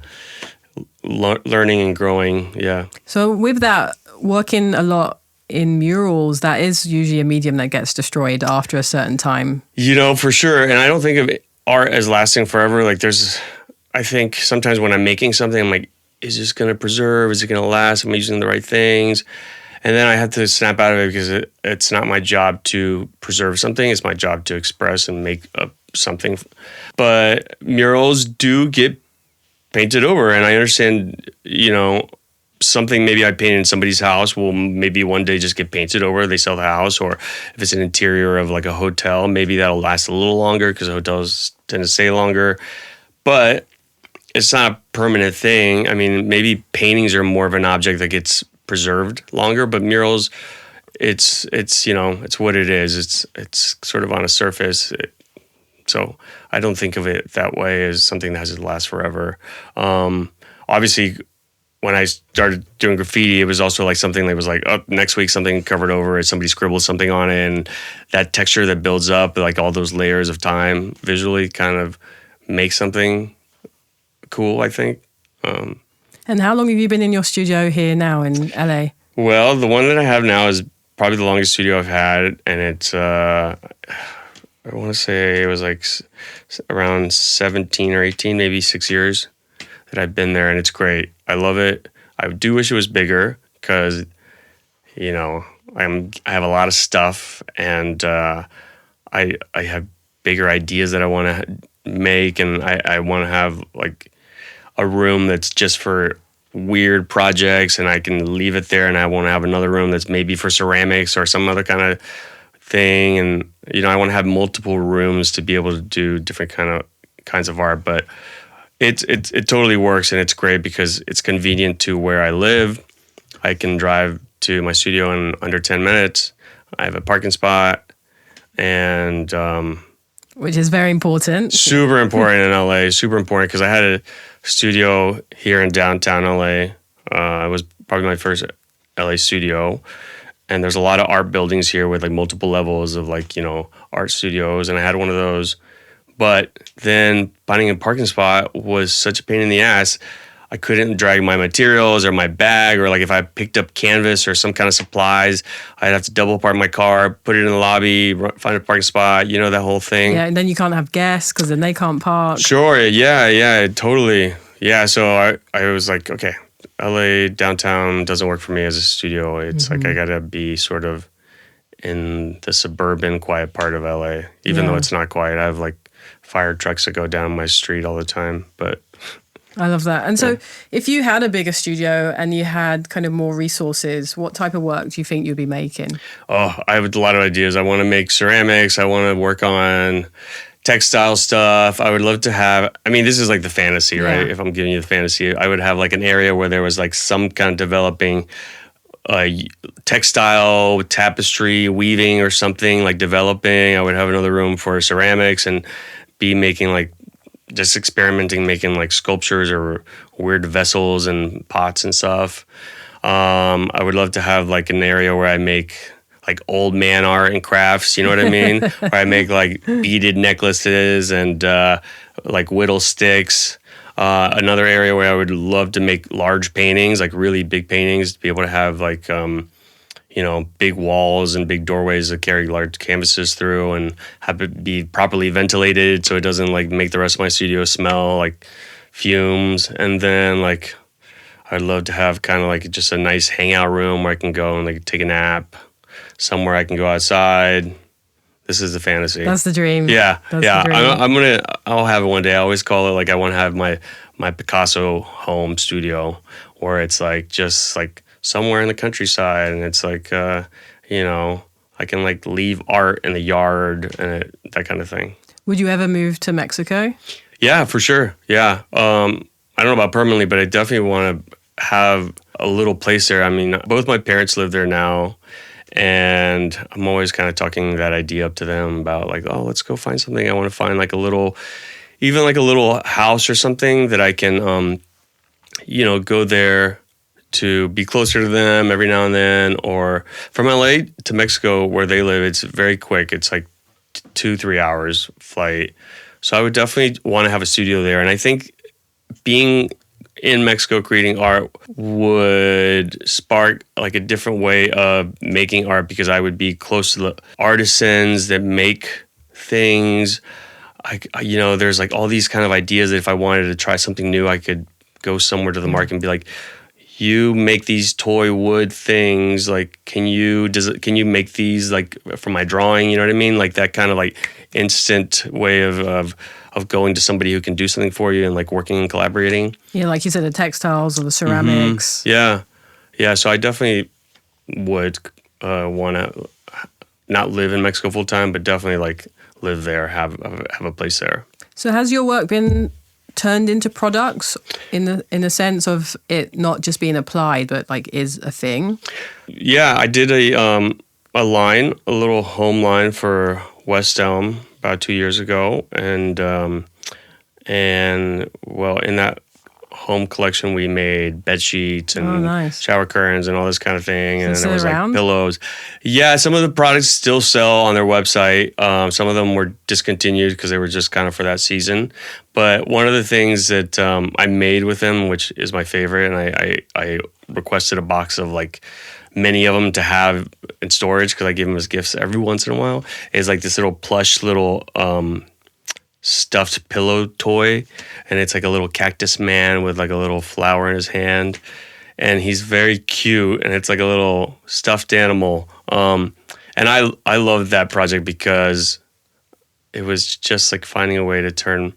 learning and growing. Yeah. So with that, working a lot in murals, that is usually a medium that gets destroyed after a certain time. For sure. And I don't think of art as lasting forever. Like I think sometimes when I'm making something, I'm like, is this going to preserve? Is it going to last? Am I using the right things? And then I have to snap out of it because it's not my job to preserve something. It's my job to express and make up something. But murals do get painted over. And I understand, something maybe I painted in somebody's house will maybe one day just get painted over. They sell the house. Or if it's an interior of like a hotel, maybe that'll last a little longer because hotels tend to stay longer. But it's not a permanent thing. I mean, maybe paintings are more of an object that gets preserved longer, but murals, it's what it is. It's sort of on a surface. So I don't think of it that way as something that has to last forever. Obviously, when I started doing graffiti, it was also like something that was like, oh, next week something covered over it, somebody scribbled something on it, and that texture that builds up, like all those layers of time visually kind of makes something cool, I think. And how long have you been in your studio here now in LA? Well, the one that I have now is probably the longest studio I've had, and it's I want to say it was like around 17 or 18, maybe 6 years that I've been there, and it's great. I love it. I do wish it was bigger because I have a lot of stuff, and I have bigger ideas that I want to make, and I want to have like a room that's just for weird projects and I can leave it there, and I want to have another room that's maybe for ceramics or some other kind of thing. And, I want to have multiple rooms to be able to do different kinds of art, but it totally works, and it's great because it's convenient to where I live. I can drive to my studio in under 10 minutes. I have a parking spot, and which is very important. Super important in LA. Super important because I had a studio here in downtown LA. It was probably my first LA studio. And there's a lot of art buildings here with like multiple levels of like, art studios. And I had one of those. But then finding a parking spot was such a pain in the ass. I couldn't drag my materials or my bag, or like if I picked up canvas or some kind of supplies, I'd have to double park my car, put it in the lobby, find a parking spot, that whole thing. Yeah, and then you can't have guests because then they can't park. Sure, yeah, totally. Yeah, so I was like, okay, LA downtown doesn't work for me as a studio. It's like I gotta be sort of in the suburban quiet part of LA, even though it's not quiet. I have like fire trucks that go down my street all the time, but... I love that. And so if you had a bigger studio and you had kind of more resources, what type of work do you think you'd be making? Oh, I have a lot of ideas. I want to make ceramics. I want to work on textile stuff. I would love to have, this is like the fantasy, right? If I'm giving you the fantasy, I would have like an area where there was like some kind of developing textile, tapestry, weaving or something like developing. I would have another room for ceramics and be making like just experimenting, making like sculptures or weird vessels and pots and stuff. I would love to have like an area where I make like old man art and crafts, you know what I mean? Where I make like beaded necklaces and like whittle sticks. Another area where I would love to make large paintings, like really big paintings, to be able to have like big walls and big doorways that carry large canvases through and have it be properly ventilated so it doesn't like make the rest of my studio smell like fumes. And then like I'd love to have kind of like just a nice hangout room where I can go and like take a nap, somewhere I can go outside. This is the fantasy. That's the dream. Yeah. That's the dream. I'll have it one day. I always call it like I want to have my Picasso home studio where it's like just like somewhere in the countryside, and it's like I can like leave art in the yard and that kind of thing. Would you ever move to Mexico? Yeah, for sure. Yeah. I don't know about permanently, but I definitely want to have a little place there. I mean, both my parents live there now, and I'm always kind of talking that idea up to them about like, oh, let's go find something. I want to find like a little, even like a little house or something that I can, go there to be closer to them every now and then. Or from LA to Mexico where they live, it's very quick. It's like 2-3 hours flight. So I would definitely want to have a studio there. And I think being in Mexico creating art would spark like a different way of making art, because I would be close to the artisans that make things. There's like all these kind of ideas that if I wanted to try something new, I could go somewhere to the market and be like, you make these toy wood things, like can you make these like for my drawing, you know what I mean? Like that kind of like instant way of going to somebody who can do something for you and like working and collaborating. Yeah, like you said, the textiles or the ceramics. Mm-hmm. Yeah. So I definitely would want to not live in Mexico full time, but definitely like live there, have a place there. So has your work been turned into products in the sense of it not just being applied, but like is a thing? Yeah, I did a little home line for West Elm about 2 years ago, and well, in that home collection we made bed sheets and shower curtains and all this kind of thing, and there was like pillows. Yeah, some of the products still sell on their website. Some of them were discontinued because they were just kind of for that season. But one of the things that I made with them, which is my favorite, and I requested a box of like many of them to have in storage because I give them as gifts every once in a while, is like this little plush little stuffed pillow toy, and it's like a little cactus man with like a little flower in his hand, and he's very cute, and it's like a little stuffed animal. And I loved that project because it was just like finding a way to turn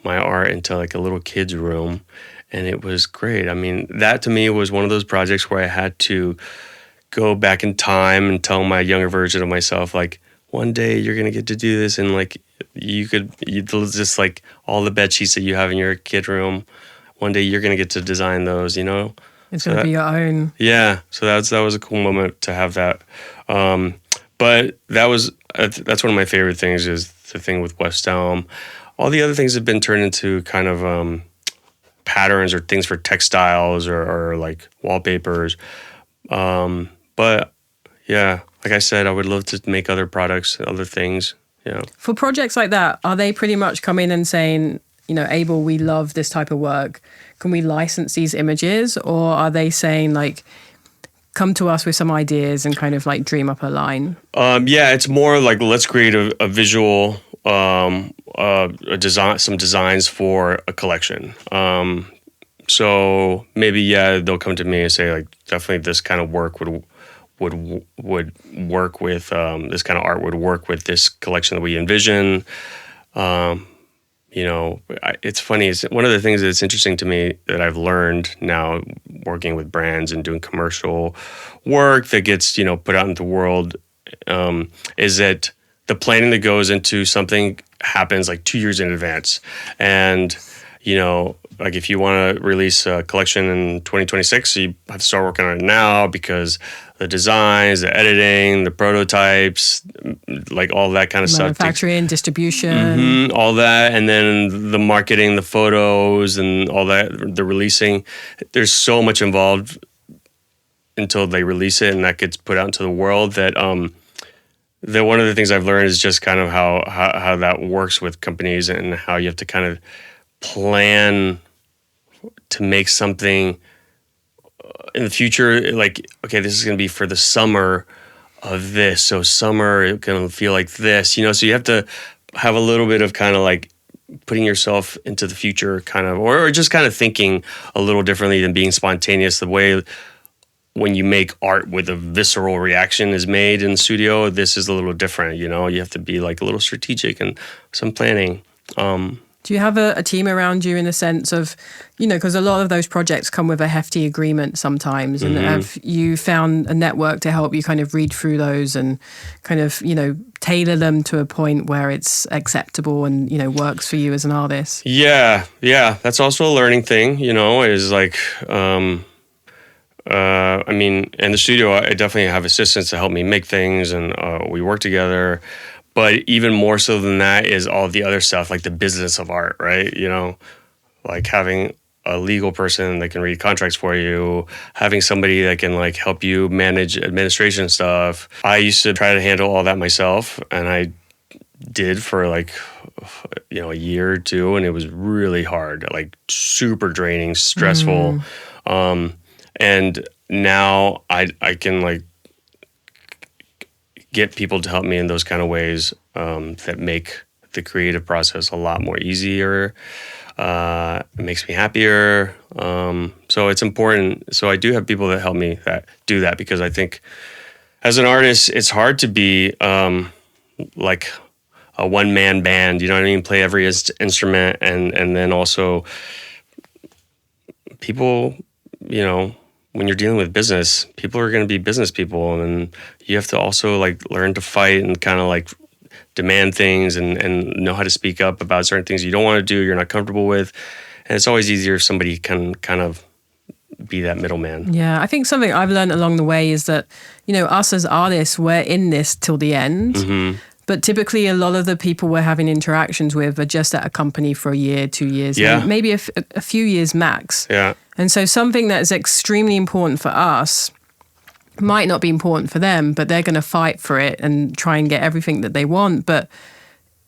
my art into like a little kid's room, and it was great. I mean, that to me was one of those projects where I had to go back in time and tell my younger version of myself, like, one day you're gonna get to do this, and like you just like all the bed sheets that you have in your kid room, one day you're gonna get to design those, you know? It's gonna be your own. Yeah, so that was a cool moment to have that. But that's one of my favorite things, is the thing with West Elm. All the other things have been turned into kind of patterns or things for textiles or like wallpapers. But yeah, like I said, I would love to make other products, other things. Yeah. For projects like that, are they pretty much coming and saying, Abel, we love this type of work. Can we license these images? Or are they saying like, come to us with some ideas and kind of like dream up a line? Yeah, it's more like, let's create a visual, a design, some designs for a collection. So maybe, they'll come to me and say like, definitely this kind of work would work with, this kind of art would work with this collection that we envision. It's funny. It's one of the things that's interesting to me that I've learned now working with brands and doing commercial work that gets, put out into the world, is that the planning that goes into something happens like 2 years in advance. And, like if you want to release a collection in 2026, you have to start working on it now, because the designs, the editing, the prototypes, like all that kind of stuff. Manufacturing, distribution. All that. And then the marketing, the photos and all that, the releasing. There's so much involved until they release it and that gets put out into the world that one of the things I've learned is just kind of how that works with companies, and how you have to kind of plan to make something in the future, like, okay, this is going to be for the summer of this. So summer, it's going to feel like this, so you have to have a little bit of kind of like putting yourself into the future kind of, or just kind of thinking a little differently than being spontaneous. The way when you make art with a visceral reaction is made in the studio, this is a little different, you have to be like a little strategic and some planning. Do you have a team around you in the sense of, because a lot of those projects come with a hefty agreement sometimes, and have you found a network to help you kind of read through those and kind of, tailor them to a point where it's acceptable and, works for you as an artist? Yeah. That's also a learning thing, is like, in the studio, I definitely have assistants to help me make things, and we work together. But even more so than that is all the other stuff, like the business of art, right? Like having a legal person that can read contracts for you, having somebody that can like help you manage administration stuff. I used to try to handle all that myself, and I did for like, a year or two, and it was really hard, like super draining, stressful. And now I can like get people to help me in those kind of ways that make the creative process a lot more easier. It makes me happier. So it's important. So I do have people that help me that do that, because I think as an artist, it's hard to be like a one-man band, you know what I mean? Play every instrument, and then also people, when you're dealing with business, people are going to be business people, and you have to also like learn to fight and kind of like demand things and know how to speak up about certain things you don't want to do, you're not comfortable with. And it's always easier if somebody can kind of be that middleman. Yeah, I think something I've learned along the way is that, us as artists, we're in this till the end. But typically a lot of the people we're having interactions with are just at a company for a year, 2 years, maybe a few years max. Yeah. And so something that is extremely important for us might not be important for them, but they're going to fight for it and try and get everything that they want. But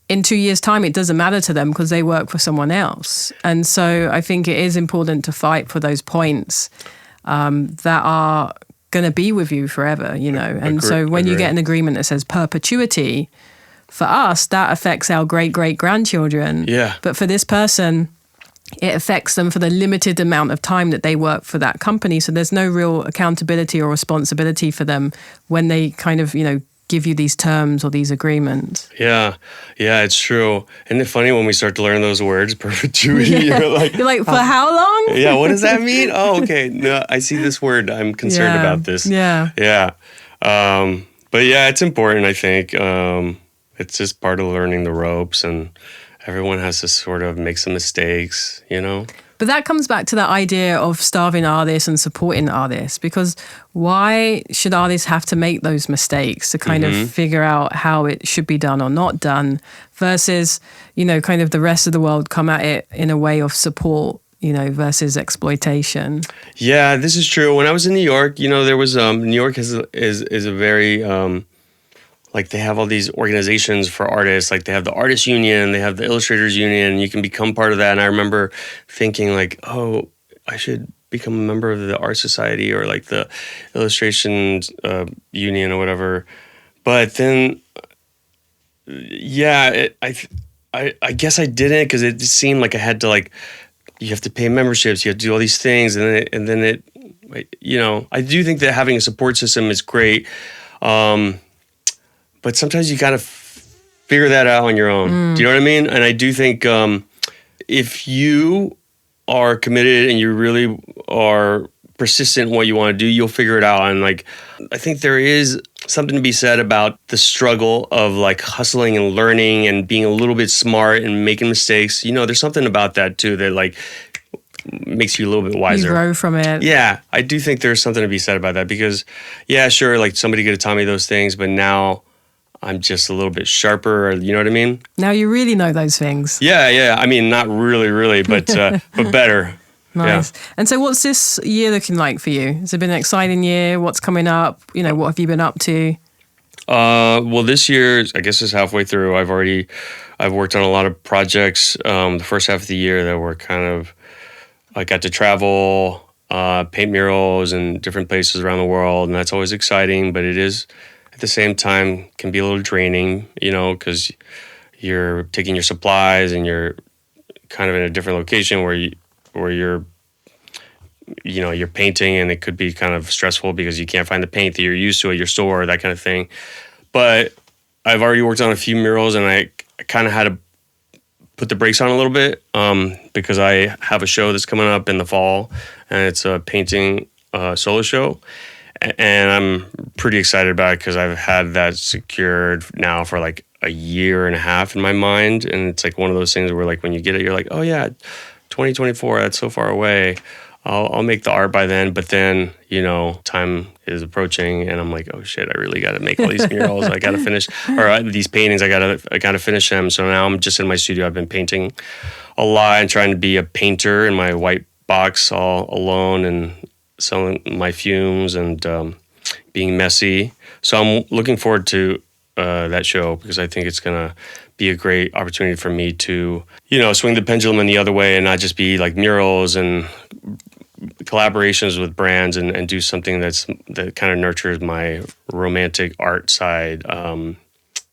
in 2 years' time, it doesn't matter to them because they work for someone else. And so I think it is important to fight for those points that are going to be with you forever, And so when you get an agreement that says perpetuity, for us, that affects our great-great-grandchildren. Yeah. But for this person, it affects them for the limited amount of time that they work for that company. So there's no real accountability or responsibility for them when they kind of, give you these terms or these agreements. Yeah, it's true. Isn't it funny when we start to learn those words, perpetuity? You're like, for how long? Yeah, what does that mean? Oh, okay. No, I see this word. I'm concerned about this. Yeah. But yeah, it's important, I think. It's just part of learning the ropes, and everyone has to sort of make some mistakes, But that comes back to that idea of starving artists and supporting artists, because why should artists have to make those mistakes to kind of figure out how it should be done or not done versus, kind of the rest of the world come at it in a way of support, versus exploitation? Yeah, this is true. When I was in New York, there was, New York is a very, like they have all these organizations for artists, like they have the Artists Union, they have the Illustrators Union, you can become part of that. And I remember thinking like, oh, I should become a member of the Art Society or like the Illustration Union or whatever. But then, I guess I didn't, because it just seemed like I had to like, you have to pay memberships, you have to do all these things. And then it I do think that having a support system is great. But sometimes you got to figure that out on your own. Do you know what I mean? And I do think if you are committed and you really are persistent in what you want to do, you'll figure it out. And like, I think there is something to be said about the struggle of like hustling and learning and being a little bit smart and making mistakes. There's something about that too that like makes you a little bit wiser. You grow from it. Yeah, I do think there's something to be said about that, because yeah, sure, like somebody could have taught me those things, but now I'm just a little bit sharper, you know what I mean? Now you really know those things. Yeah. I mean, not really, but but better. Nice. Yeah. And so what's this year looking like for you? Has it been an exciting year? What's coming up? What have you been up to? Well, this year, I guess, is halfway through. I've worked on a lot of projects the first half of the year that were kind of, I got to travel, paint murals in different places around the world, and that's always exciting, but it is, at the same time, can be a little draining, because you're taking your supplies and you're kind of in a different location where you're painting, and it could be kind of stressful because you can't find the paint that you're used to at your store, that kind of thing. But I've already worked on a few murals, and I kind of had a put the brakes on a little bit because I have a show that's coming up in the fall, and it's a painting solo show. And I'm pretty excited about it because I've had that secured now for like a year and a half in my mind. And it's like one of those things where like when you get it, you're like, oh yeah, 2024, that's so far away. I'll make the art by then. But then, you know, time is approaching and I'm like, oh shit, I really got to make all these murals. I got to finish, or these paintings, I got to finish them. So now I'm just in my studio. I've been painting a lot and trying to be a painter in my white box all alone and selling my fumes and being messy. So I'm looking forward to that show because I think it's going to be a great opportunity for me to, you know, swing the pendulum in the other way and not just be like murals and collaborations with brands and do something that kind of nurtures my romantic art side. And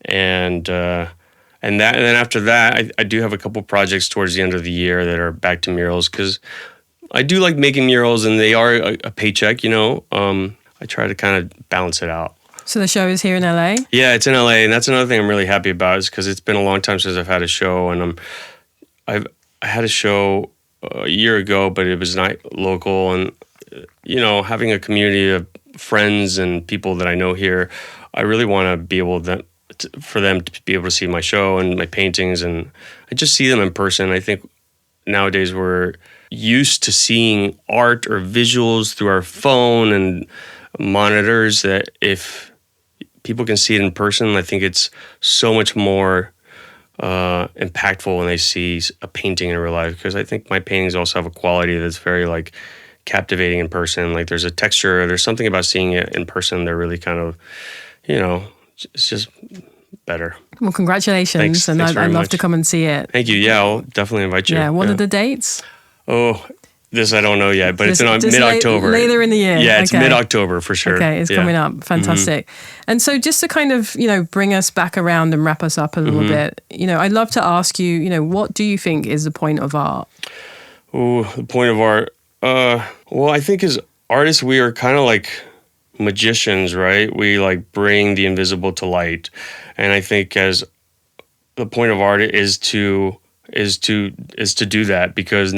then after that, I do have a couple projects towards the end of the year that are back to murals because I do like making murals and they are a paycheck, you know. I try to kind of balance it out. So the show is here in LA? Yeah, it's in LA, and that's another thing I'm really happy about is because it's been a long time since I've had a show, and I had a show a year ago, but it was not local, and you know, having a community of friends and people that I know here, I really want to be able for them to be able to see my show and my paintings, and I just see them in person. I think nowadays we're used to seeing art or visuals through our phone and monitors that if people can see it in person, I think it's so much more impactful when they see a painting in real life, because I think my paintings also have a quality that's very like captivating in person. Like there's a texture, there's something about seeing it in person that really kind of, you know, it's just better. Well, congratulations. And I'd love to come and see it. Thank you. Yeah, I'll definitely invite you. Yeah, what are the dates? Oh, this I don't know yet, but it's in mid-October. Later in the year. Yeah, it's mid-October for sure. Okay, it's coming up. Fantastic. And so just to kind of, you know, bring us back around and wrap us up a little bit, you know, I'd love to ask you, you know, what do you think is the point of art? Oh, the point of art. Well, I think as artists, we are kind of like magicians, right? We like bring the invisible to light. And I think as the point of art is to do that, because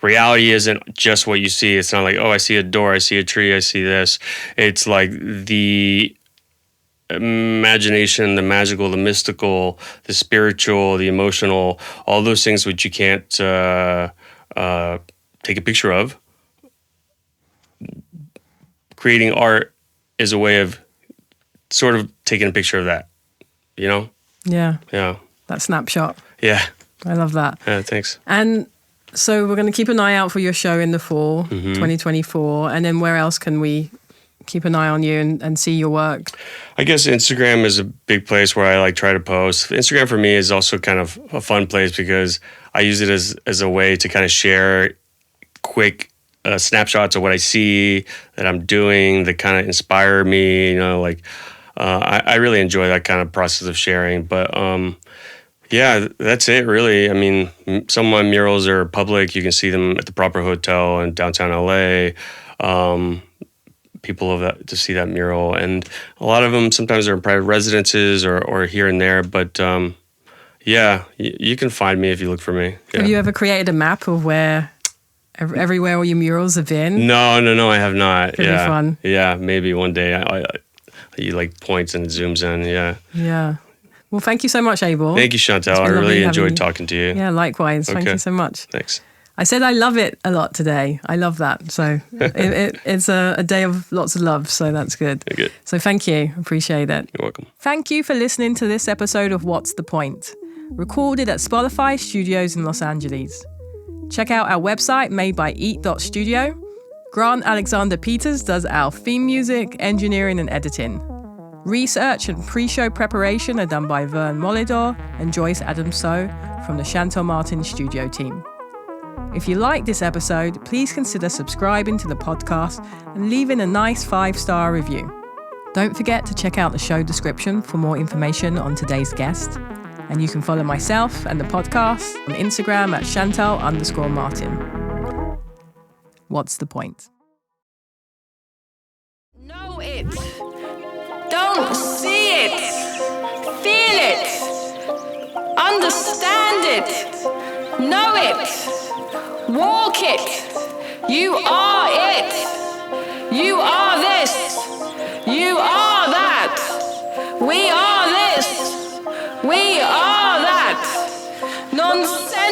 reality isn't just what you see. It's not like, oh, I see a door, I see a tree, I see this. It's like the imagination, the magical, the mystical, the spiritual, the emotional, all those things which you can't take a picture of. Creating art is a way of sort of taking a picture of that, you know? Yeah. Yeah. That snapshot. Yeah. I love that. Yeah, thanks. And so we're going to keep an eye out for your show in the fall, 2024. And then where else can we keep an eye on you and see your work? I guess Instagram is a big place where I like try to post. Instagram for me is also kind of a fun place because I use it as a way to kind of share quick snapshots of what I see that I'm doing that kind of inspire me. You know, like I really enjoy that kind of process of sharing. But yeah, that's it really. I mean, some of my murals are public. You can see them at the Proper Hotel in downtown LA. People have to see that mural, and a lot of them sometimes are in private residences or here and there. But yeah, you can find me if you look for me. Yeah. Have you ever created a map of where everywhere all your murals have been? No, I have not. Could be fun. Yeah, maybe one day. You like points and it zooms in. Yeah. Yeah. Well, thank you so much, Abel. Thank you, Shantell. I really enjoyed talking to you. Yeah, likewise. Okay. Thank you so much. Thanks. I said I love it a lot today. I love that. So it's a day of lots of love. So that's good. You're good. So thank you. Appreciate it. You're welcome. Thank you for listening to this episode of What's the Point? Recorded at Spotify Studios in Los Angeles. Check out our website made by eat.studio. Grant Alexander Peters does our theme music, engineering and editing. Research and pre-show preparation are done by Vern Molidor and Joyce Adams-So from the Shantell Martin studio team. If you like this episode, please consider subscribing to the podcast and leaving a nice 5-star review. Don't forget to check out the show description for more information on today's guest. And you can follow myself and the podcast on Instagram at Shantell_Martin. What's the point? Know it. Don't see it. Feel it. Understand it. Know it. Walk it. You are it. You are this. You are that. We are this. We are that. Nonsense.